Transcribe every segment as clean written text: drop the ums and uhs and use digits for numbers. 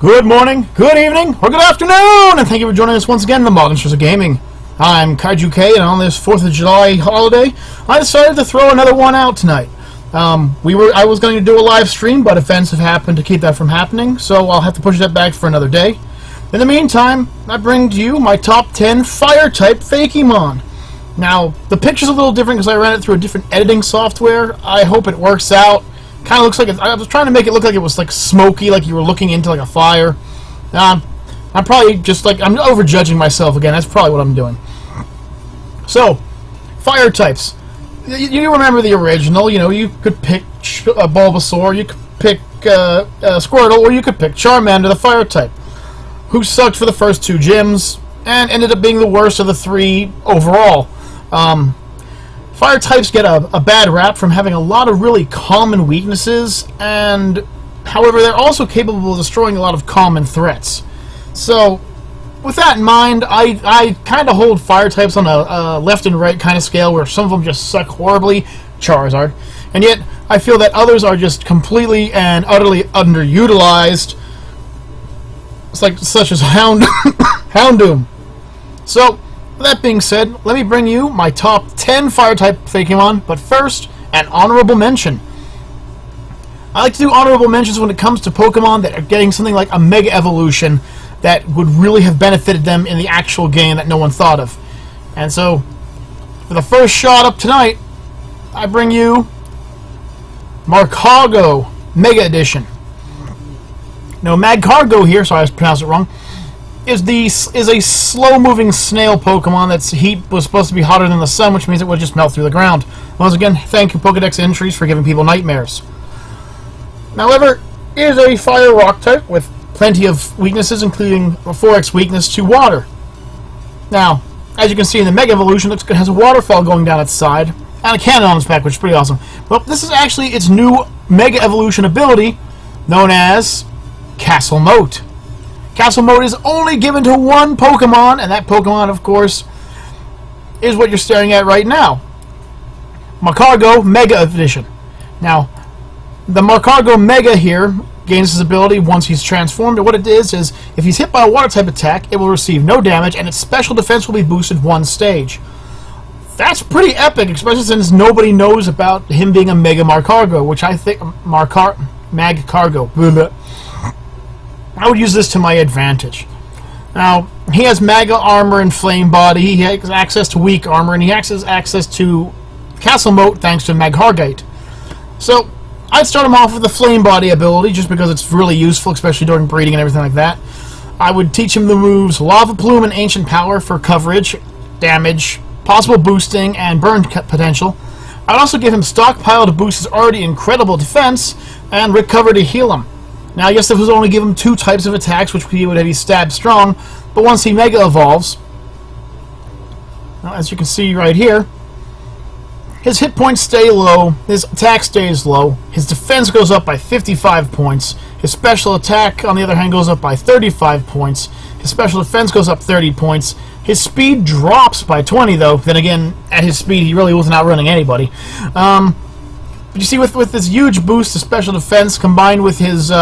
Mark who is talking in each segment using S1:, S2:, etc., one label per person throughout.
S1: Good morning, good evening, or good afternoon, and thank you for joining us once again in TheModenstersOfGaming. I'm KaijuK, and on this 4th of July holiday, I decided to throw another one out tonight. I was going to do a live stream, but events have happened to keep that from happening, so I'll have to push that back for another day. In the meantime, I bring to you my top 10 Fire-type Fakemon. Now, the picture's a little different because I ran it through a different editing software. I hope it works out. Kind of looks like I was trying to make it look like it was like smoky, like you were looking into like a fire. I'm probably just like I'm overjudging myself again. That's probably what I'm doing. So, fire types. You remember the original? You know, you could pick Bulbasaur, you could pick Squirtle, or you could pick Charmander, the fire type, who sucked for the first two gyms and ended up being the worst of the three overall. Fire types get a bad rap from having a lot of really common weaknesses, and however, they're also capable of destroying a lot of common threats. So, with that in mind, I kind of hold fire types on a left and right kind of scale, where some of them just suck horribly, Charizard, and yet I feel that others are just completely and utterly underutilized, such as Houndoom. So, with that being said, let me bring you my top 10 Fire-type Fakemon, but first, an honorable mention. I like to do honorable mentions when it comes to Pokemon that are getting something like a Mega Evolution that would really have benefited them in the actual game that no one thought of. And so, for the first shot up tonight, I bring you Magcargo Mega Edition. Now, Magcargo here, sorry I pronounced it wrong, is a slow-moving snail Pokemon that's heat was supposed to be hotter than the sun, which means it would just melt through the ground. Once again, thank you Pokedex entries for giving people nightmares. However, it is a fire rock type with plenty of weaknesses, including a 4x weakness to water. Now, as you can see in the Mega Evolution, it has a waterfall going down its side and a cannon on its back, which is pretty awesome. Well, this is actually its new Mega Evolution ability, known as Castle Moat. Castle Mode is only given to one Pokemon, and that Pokemon, of course, is what you're staring at right now. Magcargo Mega Edition. Now, the Magcargo Mega here gains his ability once he's transformed, and what it is if he's hit by a water-type attack, it will receive no damage, and its special defense will be boosted one stage. That's pretty epic, especially since nobody knows about him being a Mega Magcargo, which I think... Magcargo. I would use this to my advantage. Now, he has Mega Armor and Flame Body, he has access to Weak Armor, and he has access to Castle Moat thanks to Magcargate. So, I'd start him off with the Flame Body ability, just because it's really useful, especially during breeding and everything like that. I would teach him the moves Lava Plume and Ancient Power for coverage, damage, possible boosting, and burn potential. I'd also give him Stockpile to boost his already incredible defense, and Recover to heal him. Now, yes, this was only give him two types of attacks, which he would be Stab Strong, but once he Mega Evolves, as you can see right here, his hit points stay low, his attack stays low, his defense goes up by 55 points, his special attack, on the other hand, goes up by 35 points, his special defense goes up 30 points, his speed drops by 20, though. Then again, at his speed, he really wasn't outrunning anybody. But you see, with this huge boost to special defense combined with his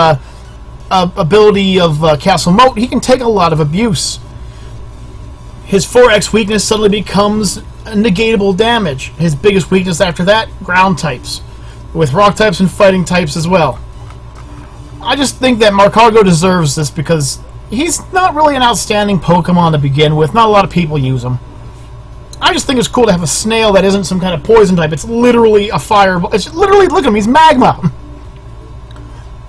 S1: ability of Castle Moat, he can take a lot of abuse. His 4x weakness suddenly becomes negatable damage. His biggest weakness after that, ground types, with rock types and fighting types as well. I just think that Magcargo deserves this because he's not really an outstanding Pokemon to begin with. Not a lot of people use him. I just think it's cool to have a snail that isn't some kind of poison type. It's literally a fireball. It's literally, look at him, he's magma.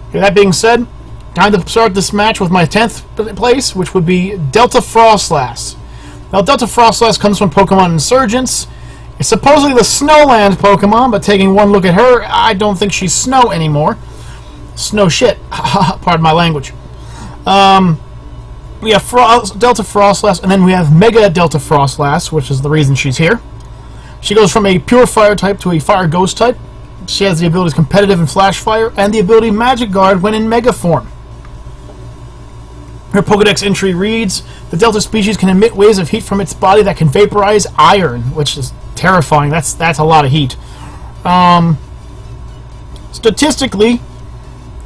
S1: Okay, that being said, time to start this match with my 10th place, which would be Delta Frosslass. Now, Delta Frosslass comes from Pokemon Insurgence. It's supposedly the Snowland Pokemon, but taking one look at her, I don't think she's snow anymore. Snow shit. Pardon my language. We have Delta Frosslass, and then we have Mega Delta Frosslass, which is the reason she's here. She goes from a pure fire type to a fire ghost type. She has the abilities Competitive and Flash Fire, and the ability Magic Guard when in Mega form. Her Pokedex entry reads, the Delta species can emit waves of heat from its body that can vaporize iron, which is terrifying. That's a lot of heat. Statistically,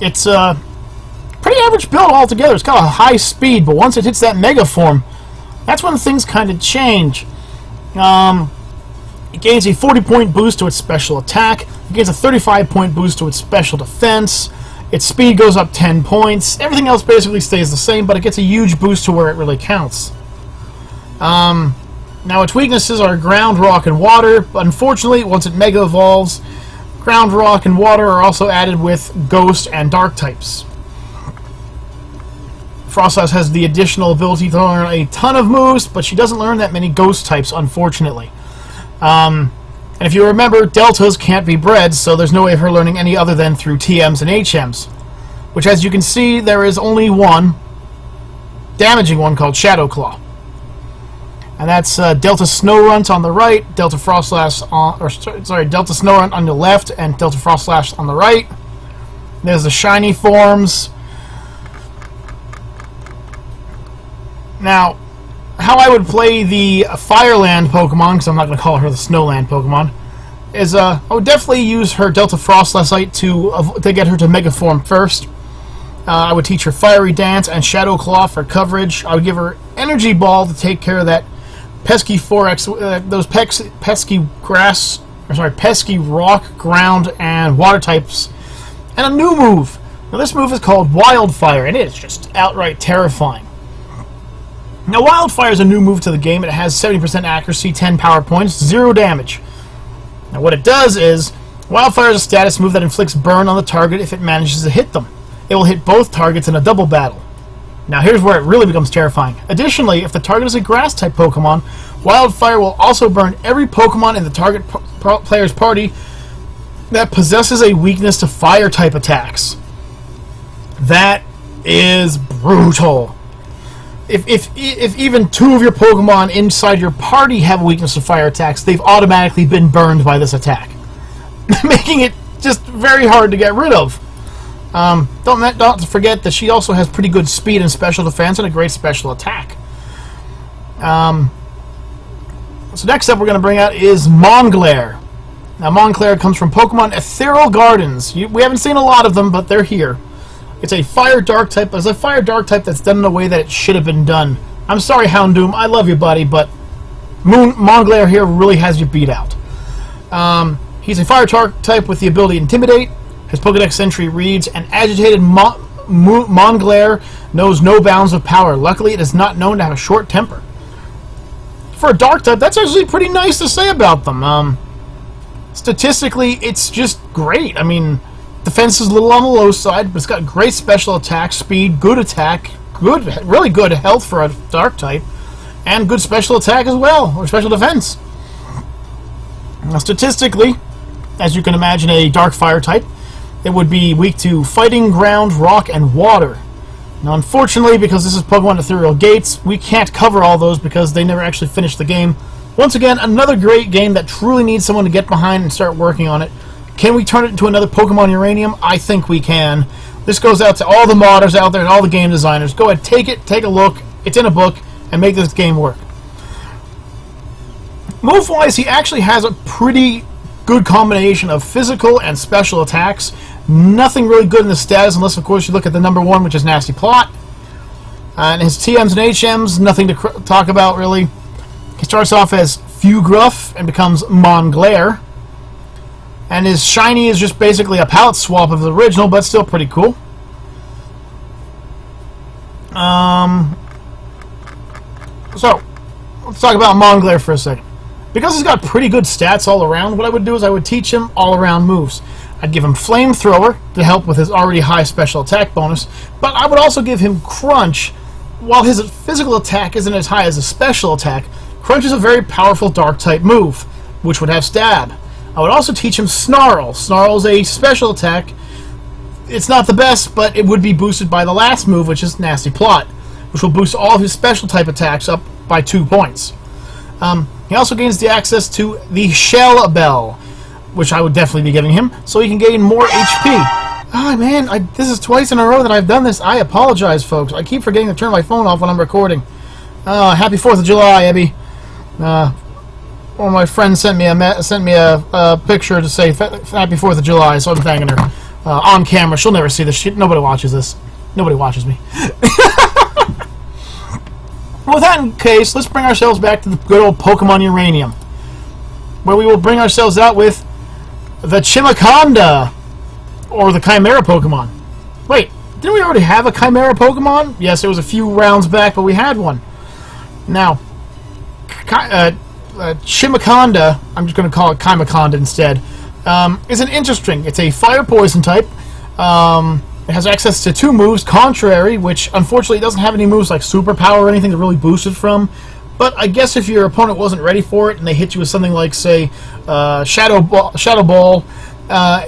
S1: it's pretty average build altogether. It's got a high speed, but once it hits that Mega Form, that's when things kind of change. It gains a 40-point boost to its special attack. It gains a 35-point boost to its special defense. Its speed goes up 10 points. Everything else basically stays the same, but it gets a huge boost to where it really counts. Now, its weaknesses are ground, rock, and water. But unfortunately, once it Mega Evolves, ground, rock, and water are also added with ghost and dark types. Frosslass has the additional ability to learn a ton of moves, but she doesn't learn that many ghost types, unfortunately. And if you remember, deltas can't be bred, so there's no way of her learning any other than through TMs and HMs. Which, as you can see, there is only one damaging one called Shadow Claw. And that's Delta Snowrunt on the right, Delta Frosslass on, Delta Snowrunt on the left, and Delta Frosslass on the right. There's the shiny forms. Now, how I would play the Fireland Pokemon, because I'm not going to call her the Snowland Pokemon, is I would definitely use her Delta Frosslassite to get her to Mega Form first. I would teach her Fiery Dance and Shadow Claw for coverage. I would give her Energy Ball to take care of that pesky 4X, those pesky pesky rock, ground, and water types. And a new move. Now this move is called Wildfire, and it is just outright terrifying. Now Wildfire is a new move to the game. It has 70% accuracy, 10 power points, 0 damage. Now what it does is, Wildfire is a status move that inflicts burn on the target if it manages to hit them. It will hit both targets in a double battle. Now here's where it really becomes terrifying. Additionally, if the target is a grass-type Pokemon, Wildfire will also burn every Pokemon in the target player's party that possesses a weakness to Fire-type attacks. That is brutal. If even 2 of your Pokemon inside your party have a weakness to Fire attacks, they've automatically been burned by this attack. Making it just very hard to get rid of. Don't forget that she also has pretty good speed and special defense and a great special attack. So next up we're going to bring out is Monglare. Now Monglare comes from Pokemon Ethereal Gardens. We haven't seen a lot of them, but they're here. It's a Fire-Dark type. It's a Fire-Dark type that's done in a way that it should have been done. I'm sorry, Houndoom. I love you, buddy, but Monglare here really has you beat out. He's a Fire-Dark type with the ability Intimidate. His Pokedex entry reads, an agitated Monglare knows no bounds of power. Luckily, it is not known to have a short temper. For a Dark type, that's actually pretty nice to say about them. Statistically, it's just great. I mean, defense is a little on the low side, but it's got great special attack, speed, good attack, really good health for a Dark type, and good special attack as well, or special defense. Now, statistically, as you can imagine, a Dark Fire type, it would be weak to fighting, ground, rock, and water. Now, unfortunately, because this is Pokemon Ethereal Gates, we can't cover all those because they never actually finished the game. Once again, another great game that truly needs someone to get behind and start working on it. Can we turn it into another Pokemon Uranium? I think we can. This goes out to all the modders out there and all the game designers. Go ahead, take it, take a look. It's in a book, and make this game work. Move-wise, he actually has a pretty good combination of physical and special attacks. Nothing really good in the status, unless, of course, you look at the number 1, which is Nasty Plot. And his TMs and HMs, nothing to talk about, really. He starts off as Fugruff and becomes Monglare. And his shiny is just basically a palette swap of the original, but still pretty cool. So, let's talk about Monglare for a second. Because he's got pretty good stats all around, what I would do is I would teach him all-around moves. I'd give him Flamethrower to help with his already high special attack bonus, but I would also give him Crunch. While his physical attack isn't as high as his special attack, Crunch is a very powerful Dark-type move, which would have Stab. I would also teach him Snarl. Snarl is a special attack. It's not the best, but it would be boosted by the last move, which is Nasty Plot, which will boost all of his special type attacks up by 2 points. He also gains the access to the Shell Bell, which I would definitely be giving him, so he can gain more HP. Ah, man, this is twice in a row that I've done this. I apologize, folks. I keep forgetting to turn my phone off when I'm recording. Happy 4th of July, Abby. One of my friends sent me a picture to say Happy 4th of July, so I'm thanking her on camera. She'll never see this shit. Nobody watches this. Nobody watches me. With that in case, let's bring ourselves back to the good old Pokemon Uranium, where we will bring ourselves out with the Chimaconda, or the Chimera Pokemon. Wait, didn't we already have a Chimera Pokemon? Yes, it was a few rounds back, but we had one. Now, Chimaconda, I'm just going to call it Chimaconda instead, is an interesting. It's a fire poison type. It has access to 2 moves, Contrary, which unfortunately doesn't have any moves like Superpower or anything to really boost it from. But I guess if your opponent wasn't ready for it and they hit you with something like, say, Shadow Ball,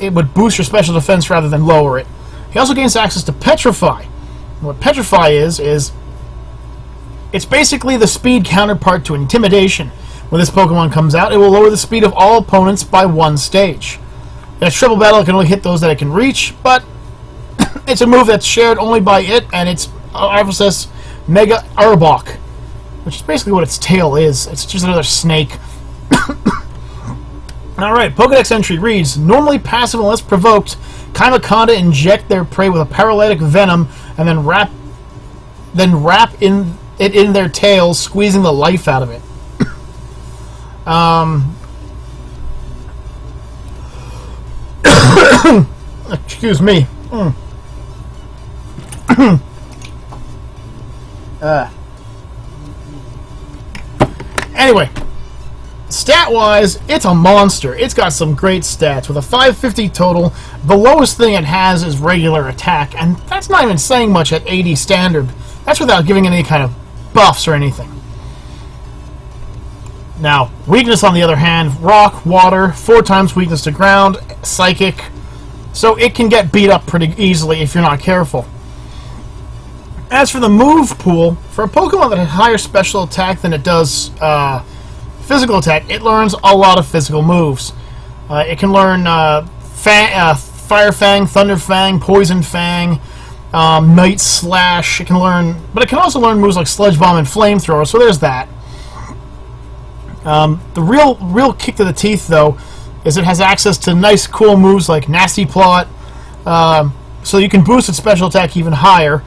S1: it would boost your special defense rather than lower it. He also gains access to Petrify. And what Petrify is it's basically the speed counterpart to Intimidation. When this Pokemon comes out, it will lower the speed of all opponents by 1 stage. In a triple battle, it can only hit those that it can reach, but it's a move that's shared only by it and its RFSS Mega Arbok, which is basically what its tail is. It's just another snake. Alright, Pokedex entry reads, normally passive unless provoked, Chimaconda inject their prey with a paralytic venom and then wrap it in their tails, squeezing the life out of it. Excuse me. Anyway, stat-wise, it's a monster. It's got some great stats. With a 550 total, the lowest thing it has is regular attack, and that's not even saying much at 80 standard. That's without giving any kind of buffs or anything. Now, weakness on the other hand, rock, water, 4 times weakness to ground, psychic, so it can get beat up pretty easily if you're not careful. As for the move pool, for a Pokemon that has higher special attack than it does physical attack, it learns a lot of physical moves. It can learn Fire Fang, Thunder Fang, Poison Fang, Night Slash. It can learn, but it can also learn moves like Sludge Bomb and Flamethrower, so there's that. The real kick to the teeth, though, is it has access to nice, cool moves like Nasty Plot, so you can boost its special attack even higher.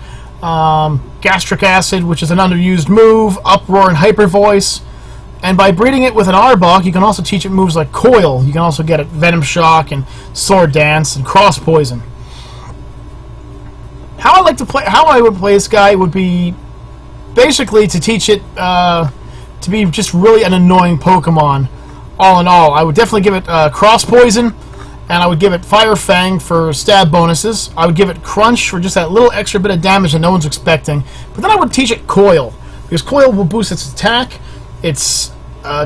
S1: Gastric Acid, which is an underused move, Uproar and Hyper Voice, and by breeding it with an Arbok, you can also teach it moves like Coil. You can also get it Venom Shock and Sword Dance and Cross Poison. How I would play this guy would be basically to teach it to be just really an annoying Pokemon. All in all, I would definitely give it Cross Poison, and I would give it Fire Fang for stab bonuses. I would give it Crunch for just that little extra bit of damage that no one's expecting. But then I would teach it Coil, because Coil will boost its attack, its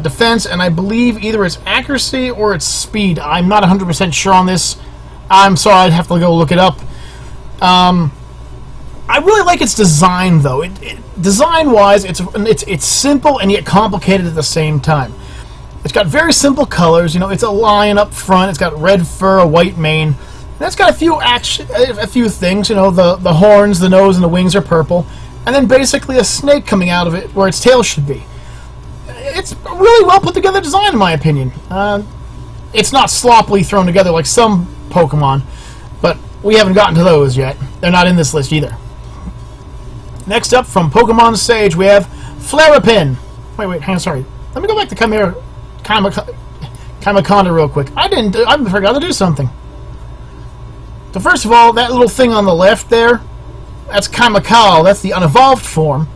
S1: defense, and I believe either its accuracy or its speed. I'm not 100% sure on this. I'm sorry, I'd have to go look it up. I really like its design, though. Design-wise, it's simple and yet complicated at the same time. It's got very simple colors. You know, it's a lion up front. It's got red fur, a white mane. And it's got a few things. You know, the horns, the nose, and the wings are purple, and then basically a snake coming out of it where its tail should be. It's a really well put together design, in my opinion. It's not sloppily thrown together like some Pokemon, but we haven't gotten to those yet. They're not in this list either. Next up, from Pokemon Sage, we have Flarrapin. Wait, hang on, sorry. Let me go back to Chimaconda real quick. I forgot to do something. So first of all, that little thing on the left there, that's Chimacal. That's the unevolved form.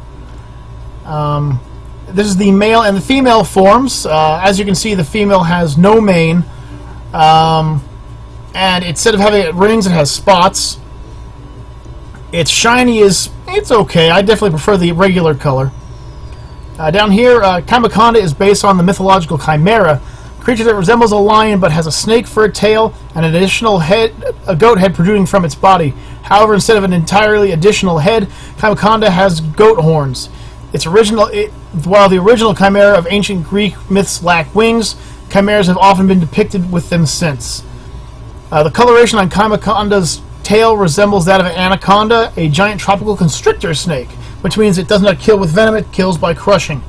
S1: This is the male and the female forms. As you can see, the female has no mane. And instead of having rings, it has spots. Its shiny it's okay. I definitely prefer the regular color. Down here, Chimaconda is based on the mythological Chimera, creature that resembles a lion but has a snake for a tail and an additional head, a goat head protruding from its body. However, instead of an entirely additional head, Chimaconda has goat horns. While the original Chimera of ancient Greek myths lack wings, Chimeras have often been depicted with them since. The coloration on Chimaconda's tail resembles that of an anaconda, a giant tropical constrictor snake, which means it does not kill with venom, it kills by crushing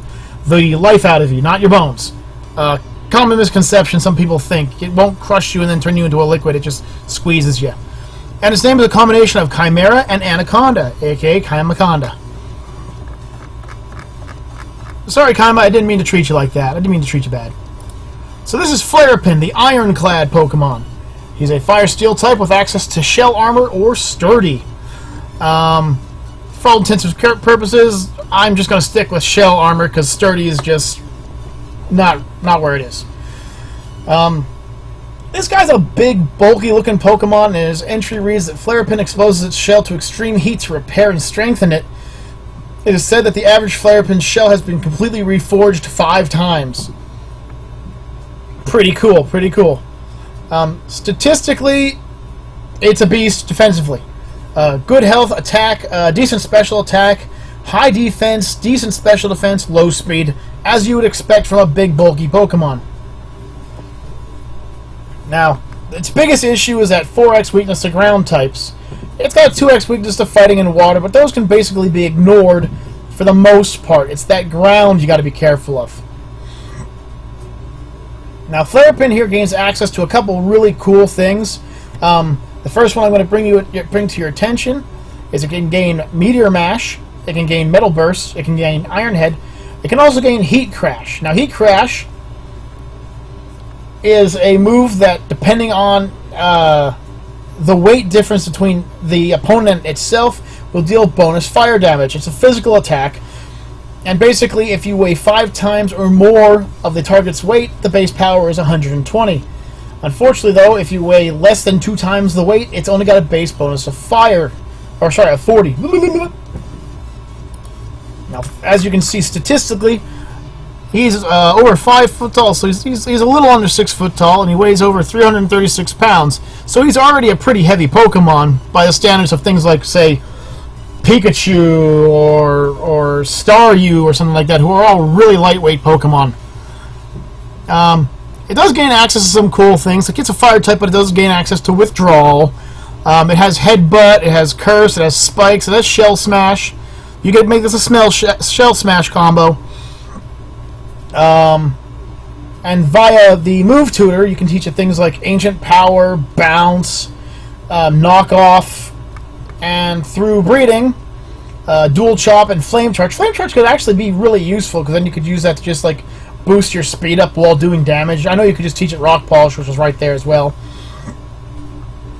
S1: the life out of you, not your bones. Common misconception, some people think. It won't crush you and then turn you into a liquid, it just squeezes you. And its name is a combination of Chimera and Anaconda, aka Chimaconda. Sorry, Kaima, I didn't mean to treat you like that. I didn't mean to treat you bad. So this is Flarrapin, the Ironclad Pokemon. He's a Fire Steel type with access to Shell Armor or Sturdy. For all intents and purposes, I'm just going to stick with Shell Armor because Sturdy is just not where it is. This guy's a big, bulky-looking Pokemon, and his entry reads that Flarrapin exposes its shell to extreme heat to repair and strengthen it. It is said that the average Flarrapin shell has been completely reforged 5 times. Pretty cool, pretty cool. Statistically, it's a beast defensively. Good health, attack, decent special attack, high defense, decent special defense, low speed, as you would expect from a big, bulky Pokemon. Now, its biggest issue is that 4x weakness to ground types. It's got 2x weakness to fighting and water, but those can basically be ignored for the most part. It's that ground you got to be careful of. Now, Flarrapin here gains access to a couple really cool things. The first one I'm going to bring to your attention is it can gain Meteor Mash, it can gain Metal Burst, it can gain Iron Head, it can also gain Heat Crash. Now, Heat Crash is a move that, depending on the weight difference between the opponent itself, will deal bonus fire damage. It's a physical attack, and basically if you weigh 5 times or more of the target's weight, the base power is 120. Unfortunately though, if you weigh less than 2 times the weight, it's only got a base bonus of 40. Now, as you can see statistically, he's over 5 foot tall, so he's a little under 6 foot tall, and he weighs over 336 pounds. So he's already a pretty heavy Pokemon by the standards of things like, say, Pikachu or Staryu or something like that, who are all really lightweight Pokemon. It does gain access to some cool things. Like, it's a fire type, but it does gain access to Withdrawal. It has Headbutt, it has Curse, it has Spikes, it has Shell Smash. You could make this a Shell Smash combo. And via the move tutor, you can teach it things like Ancient Power, Bounce, Knock Off, and through breeding, Dual Chop and Flame Charge. Flame Charge could actually be really useful because then you could use that to just like boost your speed up while doing damage. I know you could just teach it Rock Polish, which was right there as well.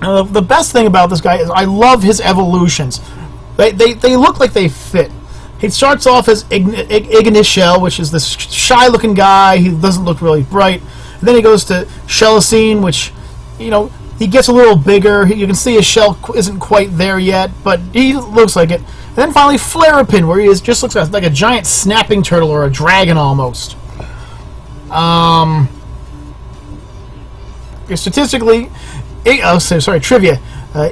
S1: The best thing about this guy is I love his evolutions. They look like they fit. He starts off as Ignition, which is this shy-looking guy. He doesn't look really bright. And then he goes to Shellicine, which, you know, he gets a little bigger. You can see his shell isn't quite there yet, but he looks like it. And then finally Flarrapin, where he just looks like a giant snapping turtle or a dragon almost. Statistically, trivia.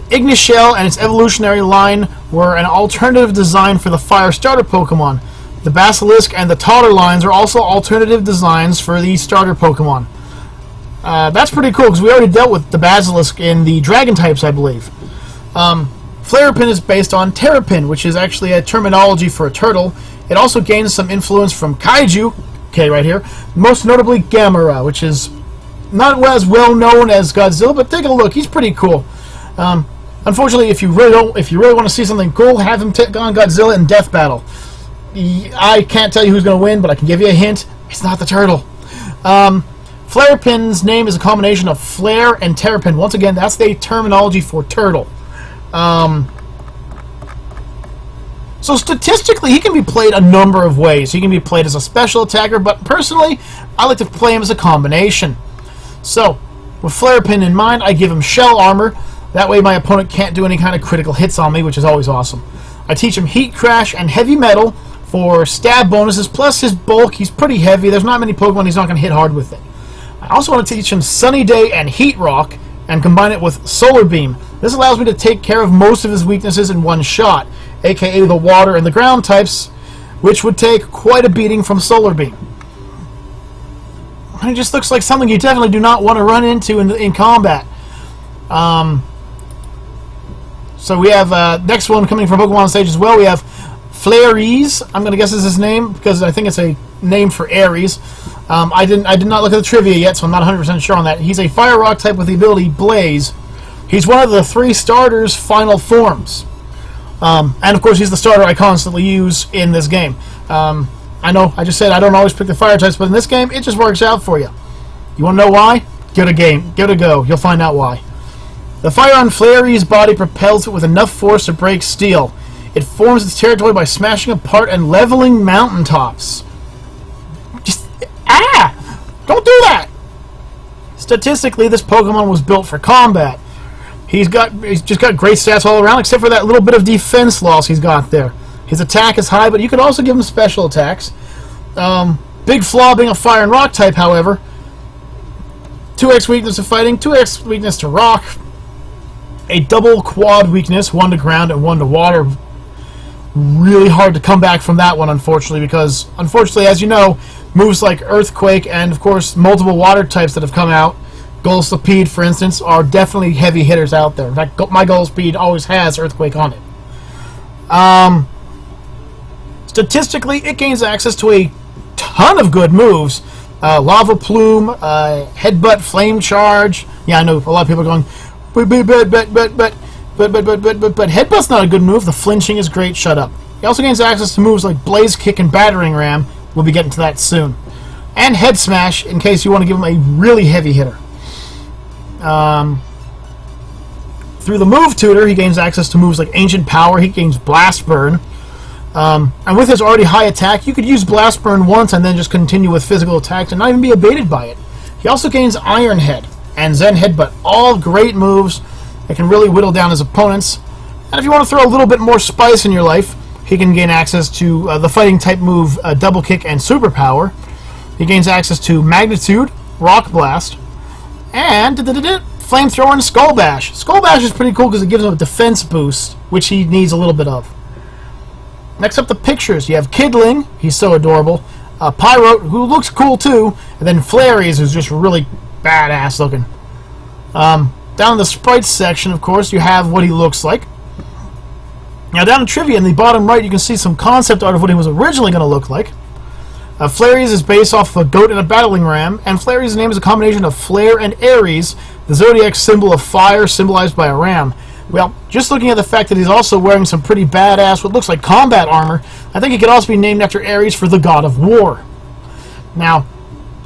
S1: Ignishell and its evolutionary line were an alternative design for the Fire starter Pokemon. The Basilisk and the Toddler lines are also alternative designs for the starter Pokemon. That's pretty cool, because we already dealt with the Basilisk in the Dragon types, I believe. Flarrapin is based on Terrapin, which is actually a terminology for a turtle. It also gains some influence from KaijuK, right here, most notably Gamera, which is not as well known as Godzilla, but take a look, he's pretty cool. Unfortunately, if you really want to see something cool, have him take on Godzilla in Death Battle. I can't tell you who's going to win, but I can give you a hint. It's not the turtle. Flarrapin's name is a combination of Flare and Terrapin. Once again, that's the terminology for turtle. So statistically, he can be played a number of ways. He can be played as a special attacker, but personally, I like to play him as a combination. So, with Flarrapin in mind, I give him Shell Armor. That way my opponent can't do any kind of critical hits on me, which is always awesome. I teach him Heat Crash and Heavy Metal for stab bonuses, plus his bulk. He's pretty heavy. There's not many Pokemon he's not going to hit hard with it. I also want to teach him Sunny Day and Heat Rock and combine it with Solar Beam. This allows me to take care of most of his weaknesses in one shot, aka the water and the ground types, which would take quite a beating from Solar Beam. It just looks like something you definitely do not want to run into in combat. So we have next one coming from Pokemon stage as well. We have Flairees. I'm going to guess is his name because I think it's a name for Aries. I did not look at the trivia yet, so I'm not 100% sure on that. He's a Fire Rock type with the ability Blaze. He's one of the 3 starters' final forms. And of course, he's the starter I constantly use in this game. I know, I just said I don't always pick the fire types, but in this game, it just works out for you. You want to know why? Give it a go. You'll find out why. The fire on Flairees' body propels it with enough force to break steel. It forms its territory by smashing apart and leveling mountaintops. Don't do that! Statistically, this Pokemon was built for combat. He's just got great stats all around, except for that little bit of defense loss he's got there. His attack is high, but you could also give him special attacks. Big flaw being a fire and rock type, however. 2x weakness to fighting, 2x weakness to rock. A double quad weakness, 1 to ground and 1 to water. Really hard to come back from that one, unfortunately, because, as you know, moves like Earthquake and, of course, multiple water types that have come out, Golspapede, for instance, are definitely heavy hitters out there. In fact, my Golspapede always has Earthquake on it. Statistically, it gains access to a ton of good moves. Lava Plume, Headbutt, Flame Charge. Yeah, I know, a lot of people are going, but Headbutt's not a good move. The flinching is great. Shut up. He also gains access to moves like Blaze Kick and Battering Ram. We'll be getting to that soon. And Head Smash, in case you want to give him a really heavy hitter. Through the Move Tutor, he gains access to moves like Ancient Power. He gains Blast Burn. And with his already high attack, you could use Blast Burn once and then just continue with physical attacks and not even be abated by it. He also gains Iron Head and Zen Headbutt. All great moves that can really whittle down his opponents. And if you want to throw a little bit more spice in your life, he can gain access to the fighting type move Double Kick and Superpower. He gains access to Magnitude, Rock Blast, and Flamethrower and Skull Bash. Skull Bash is pretty cool because it gives him a defense boost, which he needs a little bit of. Next up, the pictures. You have Kidling, he's so adorable. Pyrote, who looks cool too, and then Flairees, who's just really badass looking. Down in the sprites section, of course, you have what he looks like. Now, down in trivia, in the bottom right, you can see some concept art of what he was originally going to look like. Flairees is based off of a goat and a battling ram, and Flairees' name is a combination of Flare and Aries, the zodiac symbol of fire symbolized by a ram. Well, just looking at the fact that he's also wearing some pretty badass, what looks like combat armor, I think he could also be named after Ares for the god of war. Now,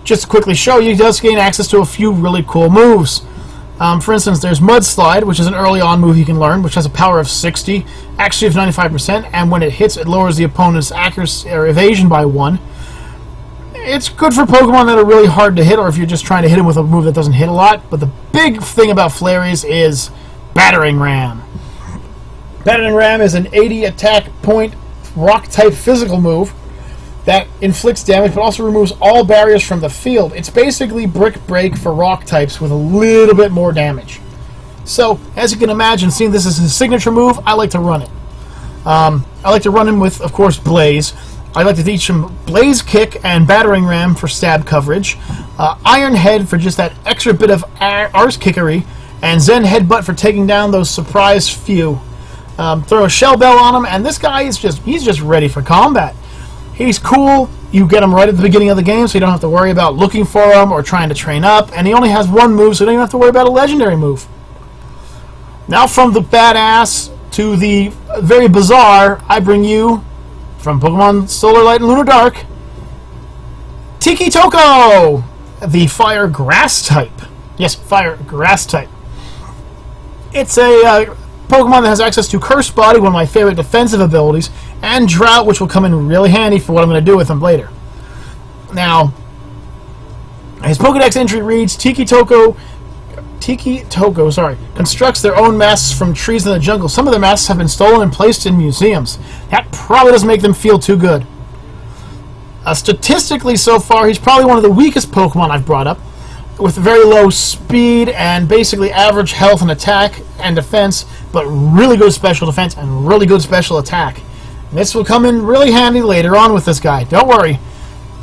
S1: just to quickly show you, he does gain access to a few really cool moves. For instance, there's Mudslide, which is an early on move you can learn, which has a power of 60, accuracy of 95%, and when it hits, it lowers the opponent's accuracy or evasion by 1. It's good for Pokemon that are really hard to hit, or if you're just trying to hit them with a move that doesn't hit a lot. But the big thing about Flairees is Battering Ram. Battering Ram is an 80 attack point rock-type physical move that inflicts damage but also removes all barriers from the field. It's basically Brick Break for rock types with a little bit more damage. So, as you can imagine, seeing this as his signature move, I like to run it. I like to run him with, of course, Blaze. I like to teach him Blaze Kick and Battering Ram for stab coverage, Iron Head for just that extra bit of arse kickery, and Zen Headbutt for taking down those surprise few. Throw a Shell Bell on him, and this guy is he's just ready for combat. He's cool. You get him right at the beginning of the game, so you don't have to worry about looking for him or trying to train up, and he only has one move, so you don't even have to worry about a legendary move. Now from the badass to the very bizarre, I bring you, from Pokemon Solar Light and Lunar Dark, Tikitoko, the Fire Grass type. Yes, Fire Grass type. It's a Pokemon that has access to Curse Body, one of my favorite defensive abilities, and Drought, which will come in really handy for what I'm going to do with him later. Now, his Pokedex entry reads, Tikitoko constructs their own masks from trees in the jungle. Some of their masks have been stolen and placed in museums. That probably doesn't make them feel too good. Statistically, so far, he's probably one of the weakest Pokemon I've brought up, with very low speed and basically average health and attack and defense, but really good special defense and really good special attack. And this will come in really handy later on with this guy. Don't worry.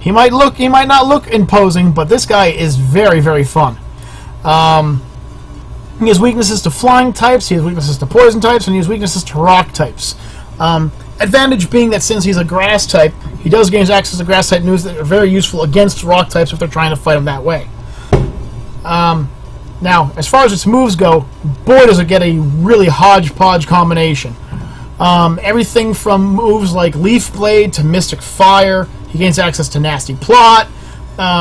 S1: He might not look imposing, but this guy is very, very fun. He has weaknesses to flying types, he has weaknesses to poison types, and he has weaknesses to rock types. Advantage being that since he's a grass type, he does gain access to grass type moves that are very useful against rock types if they're trying to fight him that way. Now, as far as its moves go, boy does it get a really hodgepodge combination. Everything from moves like Leaf Blade to Mystic Fire. He gains access to Nasty Plot.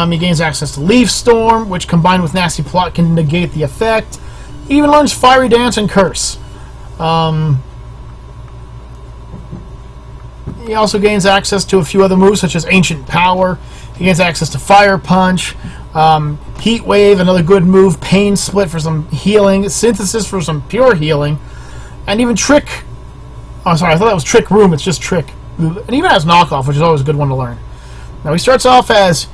S1: He gains access to Leaf Storm, which combined with Nasty Plot can negate the effect. He even learns Fiery Dance and Curse. He also gains access to a few other moves, such as Ancient Power. He gains access to Fire Punch, Heat Wave, another good move, Pain Split for some healing, Synthesis for some pure healing, and even Trick. Oh, sorry, I thought that was Trick Room. It's just Trick. And even has Knockoff, which is always a good one to learn. Now, he starts off as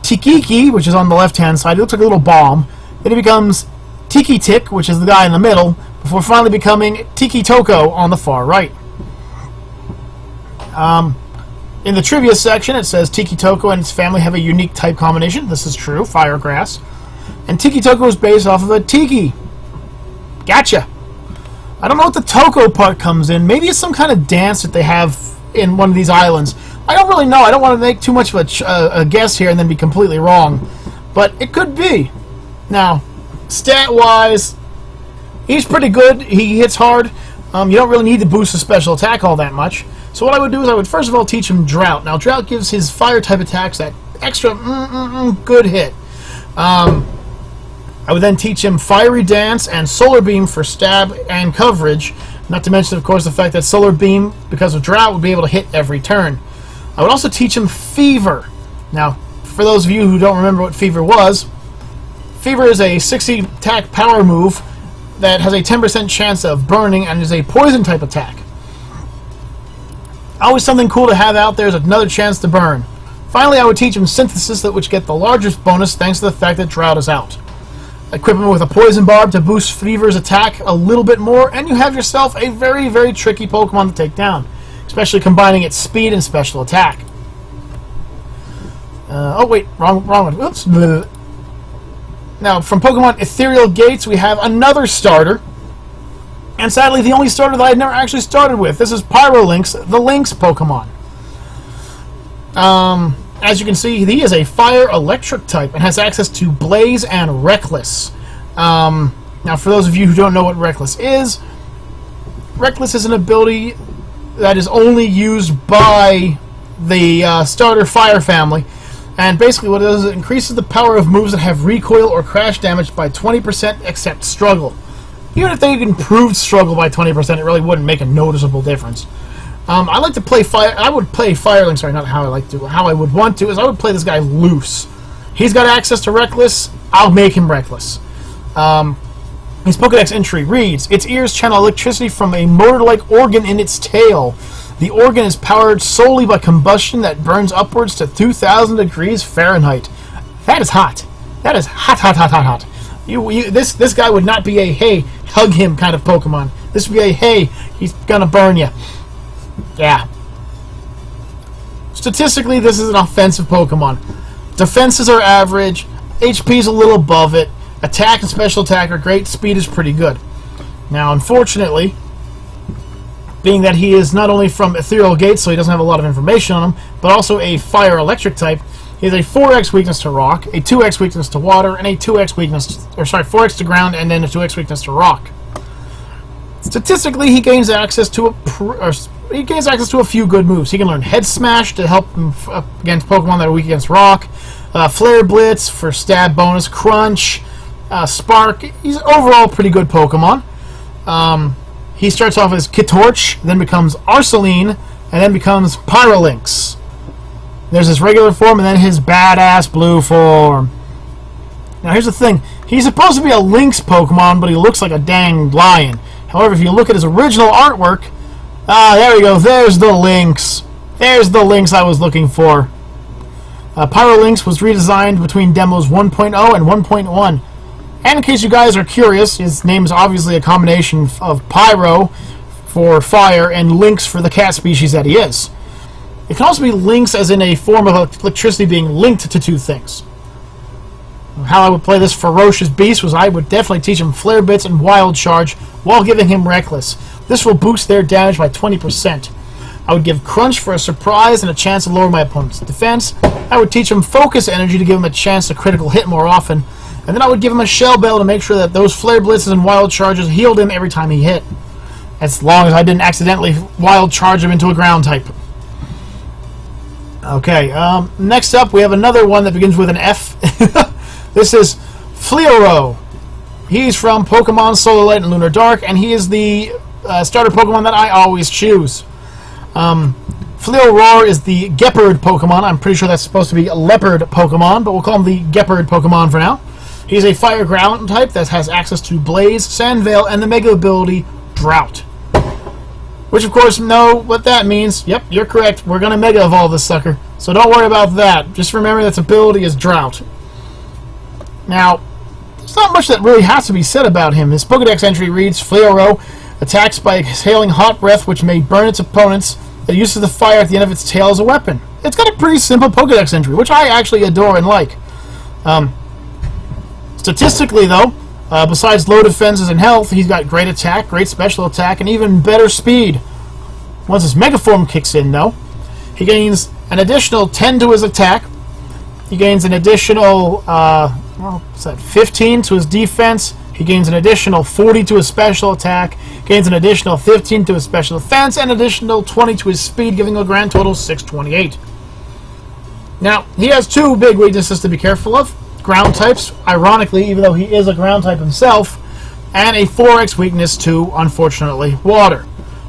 S1: Tikiki, which is on the left-hand side. He looks like a little bomb. Then he becomes Tikitik, which is the guy in the middle, before finally becoming Tikitoko on the far right. In the trivia section, it says Tikitoko and its family have a unique type combination. This is true, Firegrass. And Tikitoko is based off of a Tiki. Gotcha. I don't know what the Toko part comes in. Maybe it's some kind of dance that they have in one of these islands. I don't really know. I don't want to make too much of a guess here and then be completely wrong. But it could be. Now, stat-wise, he's pretty good. He hits hard. You don't really need to boost his special attack all that much. So what I would do is I would first of all teach him Drought. Now, Drought gives his fire-type attacks that extra good hit. I would then teach him Fiery Dance and Solar Beam for stab and coverage. Not to mention, of course, the fact that Solar Beam, because of Drought, would be able to hit every turn. I would also teach him Fever. Now, for those of you who don't remember what Fever was, Fever is a 60 attack power move that has a 10% chance of burning and is a poison-type attack. Always something cool to have out there is another chance to burn. Finally, I would teach him Synthesis, which get the largest bonus thanks to the fact that Drought is out. Equip him with a Poison Barb to boost Fever's attack a little bit more, and you have yourself a very, very tricky Pokemon to take down, especially combining its speed and special attack. Oh wait, wrong one. Oops. Now, from Pokemon Ethereal Gates, we have another starter. And sadly, the only starter that I've never actually started with. This is Pyrolinx, the Lynx Pokemon. As you can see, he is a Fire-Electric type and has access to Blaze and Reckless. Now, for those of you who don't know what Reckless is an ability that is only used by the starter Fire family. And basically what it does is it increases the power of moves that have recoil or crash damage by 20% except Struggle. Even if they improved Struggle by 20%, it really wouldn't make a noticeable difference. I like to play Fire. I would play Firelink. Sorry, not how I like to. How I would want to is I would play this guy loose. He's got access to Reckless. I'll make him Reckless. His Pokedex entry reads: its ears channel electricity from a motor-like organ in its tail. The organ is powered solely by combustion that burns upwards to 2,000 degrees Fahrenheit. That is hot. That is hot, hot, hot, hot, hot. This guy would not be a hey, hug him kind of Pokemon. This would be a hey, he's gonna burn you. Yeah. Statistically, this is an offensive Pokemon. Defenses are average, HP is a little above it, attack and special attack are great, speed is pretty good. Now, unfortunately, being that he is not only from Ethereal Gates, so he doesn't have a lot of information on him, but also a Fire-Electric type, he has a 4x weakness to Rock, a 2x weakness to Water, and a 2x weakness, 4x to Ground, and then a 2x weakness to Rock. Statistically, he gains access to a few good moves. He can learn Head Smash to help him against Pokemon that are weak against Rock, Flare Blitz for stab bonus, Crunch, Spark. He's overall a pretty good Pokemon. He starts off as Kitorch, then becomes Arceline, and then becomes Pyrolinx. There's his regular form, and then his badass blue form. Now, here's the thing. He's supposed to be a Lynx Pokemon, but he looks like a dang lion. However, if you look at his original artwork, there we go. There's the Lynx. There's the Lynx I was looking for. Pyrolinx was redesigned between demos 1.0 and 1.1. And in case you guys are curious, his name is obviously a combination of Pyro for fire and Lynx for the cat species that he is. It can also be Lynx as in a form of electricity being linked to two things. How I would play this ferocious beast was I would definitely teach him Flare Bits and Wild Charge while giving him Reckless. This will boost their damage by 20%. I would give Crunch for a surprise and a chance to lower my opponent's defense. I would teach him Focus Energy to give him a chance to critical hit more often. And then I would give him a Shell Bell to make sure that those Flare Blitzes and Wild Charges healed him every time he hit. As long as I didn't accidentally Wild Charge him into a Ground type. Okay, next up we have another one that begins with an F. This is Flearoe. He's from Pokemon Solar Light and Lunar Dark, and he is the starter Pokemon that I always choose. Flearoe is the Gepard Pokemon. I'm pretty sure that's supposed to be a Leopard Pokemon, but we'll call him the Gepard Pokemon for now. He's a Fire Ground type that has access to Blaze, Sandveil, and the Mega ability Drought. Which, of course, know what that means. Yep, you're correct. We're going to Mega Evolve this sucker. So don't worry about that. Just remember that its ability is Drought. Now, there's not much that really has to be said about him. His Pokedex entry reads, Flearoe attacks by exhaling hot breath which may burn its opponents. It uses the fire at the end of its tail as a weapon. It's got a pretty simple Pokedex entry, which I actually adore and like. Statistically, though, besides low defenses and health, he's got great attack, great special attack, and even better speed. Once his Mega Form kicks in, though, he gains an additional 10 to his attack. He gains an additional 15 to his defense. He gains an additional 40 to his special attack, gains an additional 15 to his special defense, and an additional 20 to his speed, giving a grand total of 628. Now, he has two big weaknesses to be careful of. Ground types, ironically, even though he is a ground type himself, and a 4x weakness to, unfortunately, water.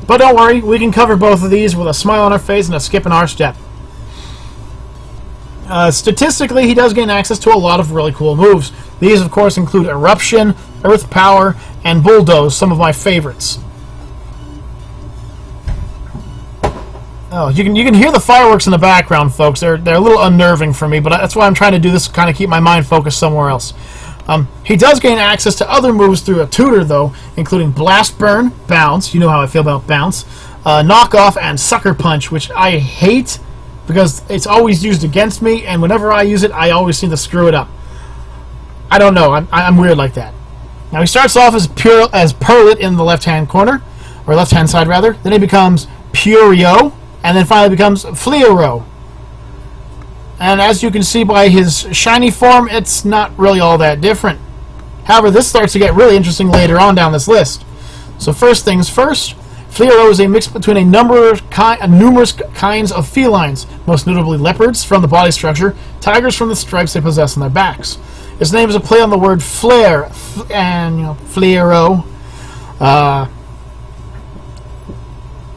S1: But don't worry, we can cover both of these with a smile on our face and a skip in our step. Statistically, he does gain access to a lot of really cool moves. These, of course, include Eruption, Earth Power, and Bulldoze, some of my favorites. Oh, you can hear the fireworks in the background, folks. They're a little unnerving for me, but that's why I'm trying to do this, kind of keep my mind focused somewhere else. He does gain access to other moves through a tutor, though, including Blast Burn, Bounce, you know how I feel about Bounce, Knock Off, and Sucker Punch, which I hate because it's always used against me, and whenever I use it, I always seem to screw it up. I don't know, I'm weird like that. Now, he starts off as Purlet in the left-hand corner, or left-hand side, rather. Then he becomes Purio, and then finally becomes Flearoe. And as you can see by his shiny form, it's not really all that different. However, this starts to get really interesting later on down this list. So first things first, Flearoe is a mix between numerous kinds of felines, most notably leopards from the body structure, tigers from the stripes they possess on their backs. His name is a play on the word flare, and Flearoe.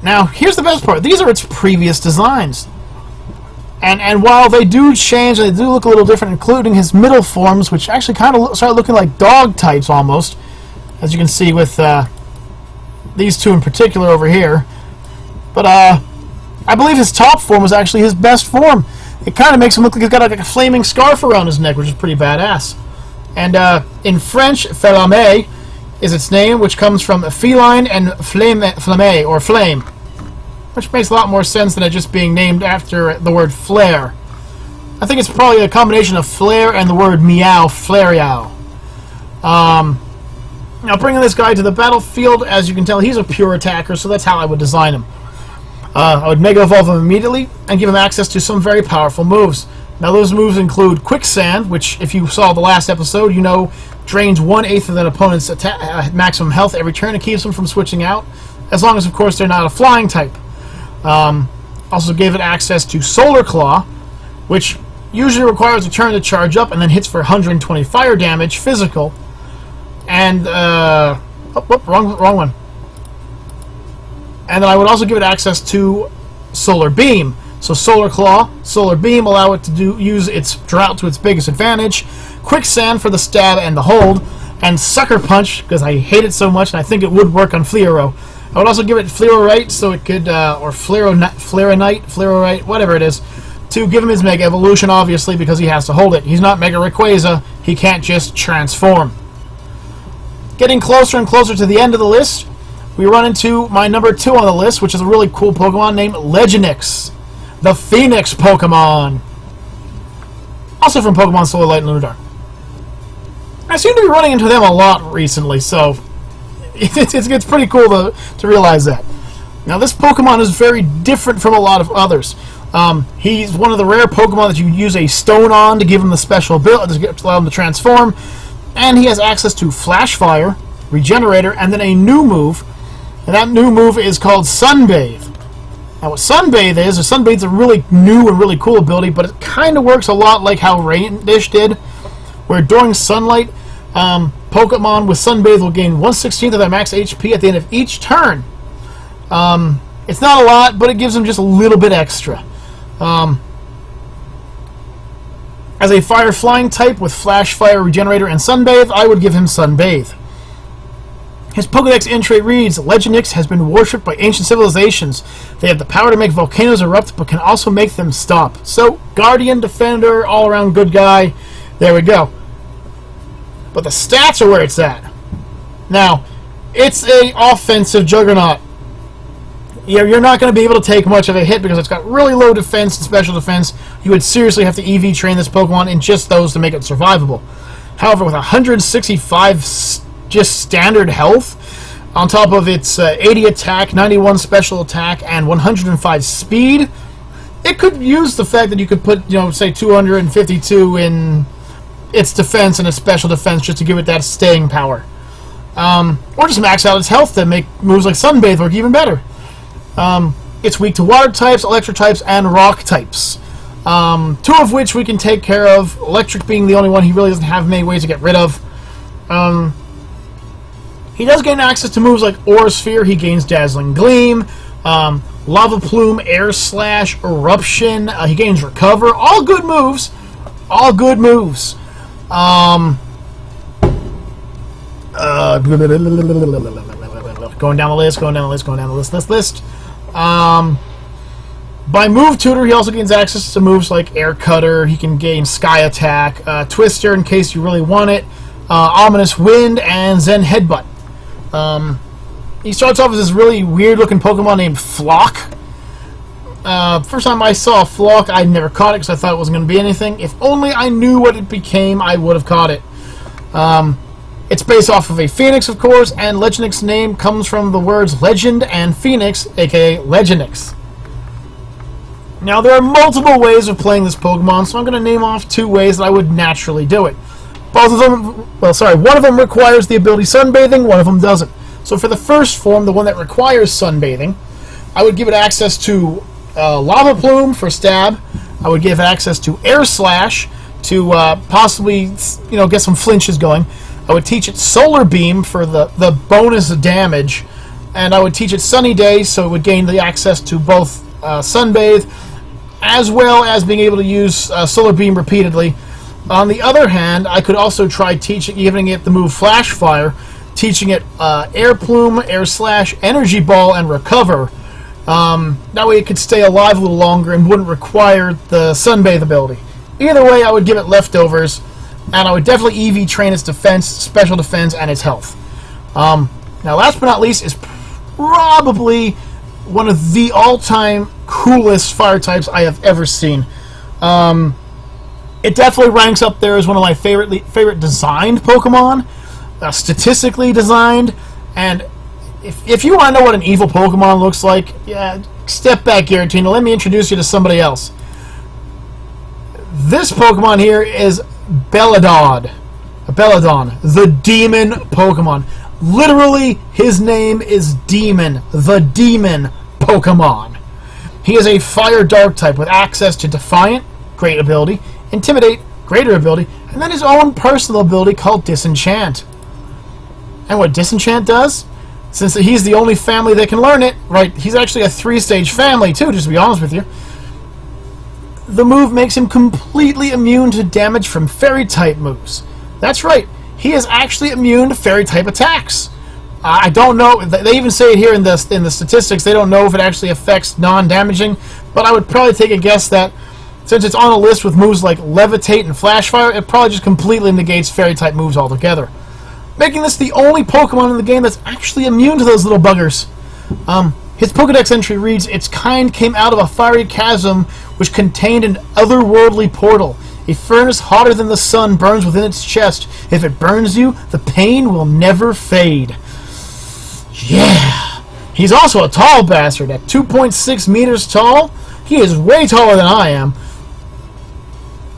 S1: Now, here's the best part. These are its previous designs. And while they do change, they do look a little different, including his middle forms, which actually kind of start looking like dog types almost, as you can see with these two in particular over here. But I believe his top form was actually his best form. It kind of makes him look like he's got like a flaming scarf around his neck, which is pretty badass. And in French, Flarrapin is its name, which comes from feline and flamme, or flame, which makes a lot more sense than it just being named after the word flare. I think it's probably a combination of flare and the word meow, Flareow. Now, bringing this guy to the battlefield, as you can tell, he's a pure attacker, so that's how I would design him. I would Mega Evolve him immediately and give him access to some very powerful moves. Now, those moves include Quicksand, which, if you saw the last episode, you know drains 1/8 of an opponent's maximum health every turn and keeps them from switching out, as long as, of course, they're not a flying type. Also gave it access to Solar Claw, which usually requires a turn to charge up and then hits for 120 fire damage, physical. And, wrong one. And then I would also give it access to Solar Beam. So Solar Claw, Solar Beam allow it to use its Drought to its biggest advantage, Quicksand for the stab and the hold, and Sucker Punch, because I hate it so much and I think it would work on Flearoe. I would also give it Flearoe so it could, or Flearoe, whatever it is, to give him his Mega Evolution, obviously, because he has to hold it. He's not Mega Rayquaza, he can't just transform. Getting closer and closer to the end of the list, we run into my number 2 on the list, which is a really cool Pokemon named Legenix, the Phoenix Pokemon. Also from Pokemon Solar Light and Lunar Dark. I seem to be running into them a lot recently, so it's pretty cool to realize that. Now, this Pokemon is very different from a lot of others. He's one of the rare Pokemon that you use a stone on to give him the special ability, to allow him to transform. And he has access to Flash Fire, Regenerator, and then a new move. And that new move is called Sunbathe. Now what Sunbathe is Sunbathe's a really new and really cool ability, but it kind of works a lot like how Rain Dish did, where during sunlight, Pokemon with Sunbathe will gain 1/16 of their max HP at the end of each turn. It's not a lot, but it gives them just a little bit extra. As a Fire Flying type with Flash Fire, Regenerator, and Sunbathe, I would give him Sunbathe. His Pokedex entry reads, Legenix has been worshipped by ancient civilizations. They have the power to make volcanoes erupt, but can also make them stop. So, Guardian, Defender, all-around good guy. There we go. But the stats are where it's at. Now, it's a offensive juggernaut. You're not going to be able to take much of a hit because it's got really low defense and special defense. You would seriously have to EV train this Pokemon in just those to make it survivable. However, with 165 just standard health, on top of its 80 attack, 91 special attack, and 105 speed, it could use the fact that you could put, say 252 in its defense and its special defense just to give it that staying power. Or just max out its health to make moves like Sunbathe work even better. It's weak to water types, electric types, and rock types. Two of which we can take care of, electric being the only one he really doesn't have many ways to get rid of. He does gain access to moves like Aura Sphere. He gains Dazzling Gleam, Lava Plume, Air Slash, Eruption. He gains Recover. All good moves. All good moves. Going down the list. By Move Tutor, he also gains access to moves like Air Cutter. He can gain Sky Attack, Twister in case you really want it, Ominous Wind, and Zen Headbutt. He starts off as this really weird-looking Pokemon named Flock. First time I saw Flock, I never caught it because I thought it wasn't going to be anything. If only I knew what it became, I would have caught it. It's based off of a Phoenix, of course, and Legenix's name comes from the words Legend and Phoenix, aka Legenix. Now, there are multiple ways of playing this Pokemon, so I'm going to name off two ways that I would naturally do it. Both of them, one of them requires the ability Sunbathing, one of them doesn't. So for the first form, the one that requires Sunbathing, I would give it access to Lava Plume for Stab. I would give it access to Air Slash to possibly, get some flinches going. I would teach it Solar Beam for the bonus damage, and I would teach it Sunny Day so it would gain the access to both Sunbathe, as well as being able to use Solar Beam repeatedly. On the other hand, I could also try giving it the move Flash Fire, teaching it Air Plume, Air Slash, Energy Ball, and Recover. That way it could stay alive a little longer and wouldn't require the Sunbathe ability. Either way, I would give it leftovers, and I would definitely EV train its defense, special defense, and its health. Now, last but not least is probably one of the all-time coolest fire types I have ever seen. It definitely ranks up there as one of my favorite designed Pokemon, statistically designed, and if you want to know what an evil Pokemon looks like, yeah, step back, Giratina. Let me introduce you to somebody else. This Pokemon here is Beliaddon, the Demon Pokemon. Literally, his name is Demon, the Demon Pokemon. He is a Fire Dark type with access to Defiant, great ability, Intimidate, greater ability, and then his own personal ability called Disenchant. And what Disenchant does, since he's the only family that can learn it, right, he's actually a 3-stage family too, just to be honest with you, the move makes him completely immune to damage from Fairy-type moves. That's right, he is actually immune to Fairy-type attacks. I don't know, they even say it here in the statistics, they don't know if it actually affects non-damaging, but I would probably take a guess that since it's on a list with moves like Levitate and Flash Fire, it probably just completely negates Fairy-type moves altogether, making this the only Pokemon in the game that's actually immune to those little buggers. His Pokedex entry reads, its kind came out of a fiery chasm which contained an otherworldly portal. A furnace hotter than the sun burns within its chest. If it burns you, the pain will never fade. Yeah! He's also a tall bastard. At 2.6 meters tall, he is way taller than I am.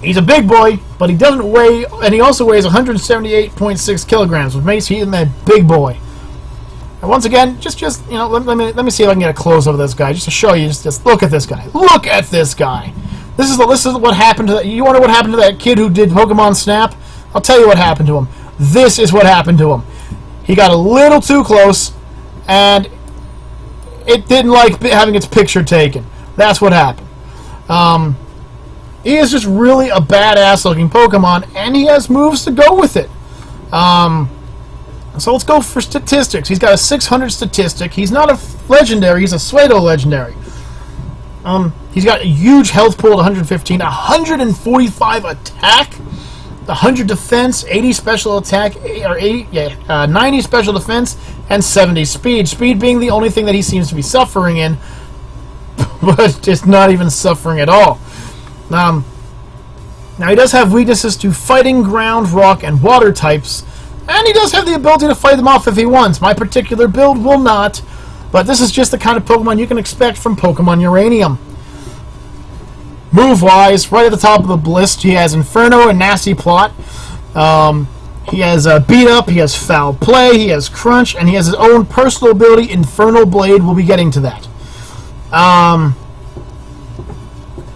S1: He's a big boy, but he doesn't weigh, and he also weighs 178.6 kilograms, which makes him a big boy. And once again, just you know, let me see if I can get a close up of this guy, just to show you. Just look at this guy. Look at this guy. This is what happened to that. You wonder what happened to that kid who did Pokemon Snap? I'll tell you what happened to him. This is what happened to him. He got a little too close, and it didn't like having its picture taken. That's what happened. He is just really a badass-looking Pokemon, and he has moves to go with it. So let's go for statistics. He's got a 600 statistic. He's not a legendary. He's a pseudo-legendary. He's got a huge health pool at 115, 145 attack, 100 defense, 80 special attack, or 90 special defense, and 70 speed. Speed being the only thing that he seems to be suffering in, but just not even suffering at all. Now he does have weaknesses to fighting, ground, rock, and water types, and he does have the ability to fight them off if he wants. My particular build will not, but this is just the kind of Pokemon you can expect from Pokemon Uranium. Move-wise, right at the top of the list, he has Inferno and Nasty Plot. He has Beat Up, he has Foul Play, he has Crunch, and he has his own personal ability, Infernal Blade. We'll be getting to that.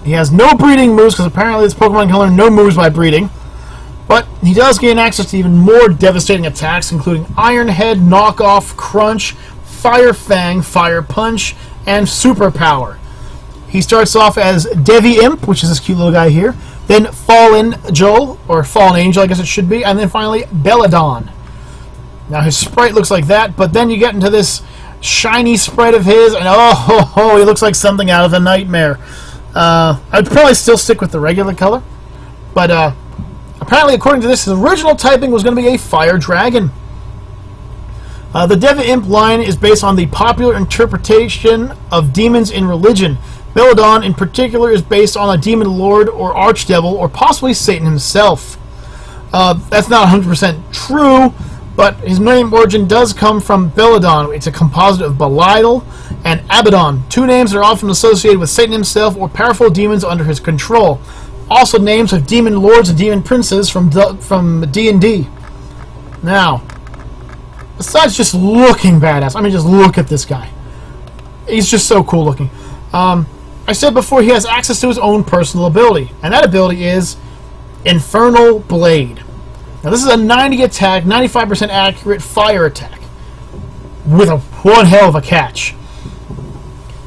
S1: He has no breeding moves, because apparently this Pokemon can learn no moves by breeding. But he does gain access to even more devastating attacks, including Iron Head, Knockoff, Crunch, Fire Fang, Fire Punch, and Superpower. He starts off as Devi Imp, which is this cute little guy here, then Fallen Joel, or Fallen Angel, I guess it should be, and then finally Beliaddon. Now his sprite looks like that, but then you get into this shiny sprite of his, and oh, he looks like something out of a nightmare. I'd probably still stick with the regular color, but apparently, according to this, his original typing was going to be a Fire Dragon. The Devi Imp line is based on the popular interpretation of demons in religion. Beliaddon, in particular, is based on a demon lord or archdevil, or possibly Satan himself. That's not 100% true, but his name origin does come from Beliaddon. It's a composite of Belial and Abaddon, two names that are often associated with Satan himself or powerful demons under his control. Also names of demon lords and demon princes from D&D. Now, besides just looking badass, I mean, just look at this guy. He's just so cool looking. I said before, he has access to his own personal ability, and that ability is Infernal Blade. Now, this is a 90 attack, 95% accurate fire attack, with one hell of a catch.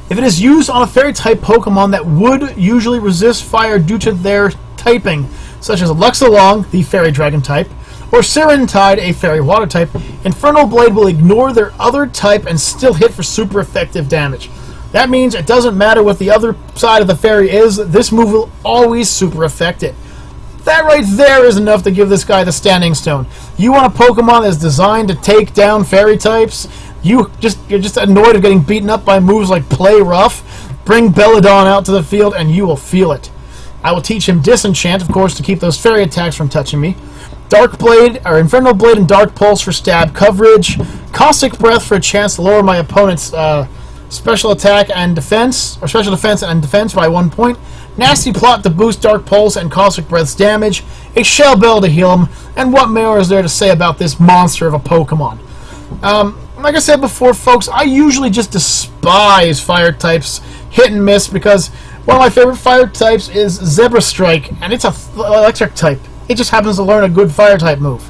S1: If it is used on a Fairy-type Pokemon that would usually resist fire due to their typing, such as Luxalong, the Fairy Dragon type, or Sirentide, a Fairy Water type, Infernal Blade will ignore their other type and still hit for super effective damage. That means it doesn't matter what the other side of the fairy is, this move will always super affect it. That right there is enough to give this guy the Standing Stone. You want a Pokemon that's designed to take down Fairy types? You're just annoyed of getting beaten up by moves like Play Rough? Bring Beliaddon out to the field and you will feel it. I will teach him Disenchant, of course, to keep those fairy attacks from touching me. Dark Blade, or Infernal Blade and Dark Pulse for stab coverage. Caustic Breath for a chance to lower my opponent's special attack and defense, or special defense and defense by 1 point. Nasty Plot to boost Dark Pulse and Caustic Breath's damage. A Shell Bell to heal him. And what more is there to say about this monster of a Pokemon? Like I said before, folks, I usually just despise fire types, hit and miss, because one of my favorite fire types is Zebra Strike, and it's a electric type. It just happens to learn a good fire type move.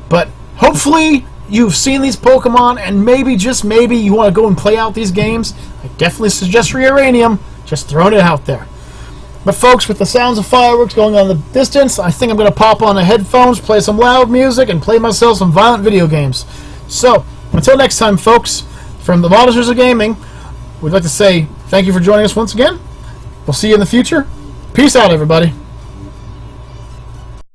S1: But hopefully you've seen these Pokemon, and maybe, just maybe, you want to go and play out these games. I definitely suggest Uranium. Just throwing it out there. But folks, with the sounds of fireworks going on in the distance, I think I'm going to pop on the headphones, play some loud music, and play myself some violent video games. So, until next time, folks, from the Monsters of Gaming, we'd like to say thank you for joining us once again. We'll see you in the future. Peace out, everybody.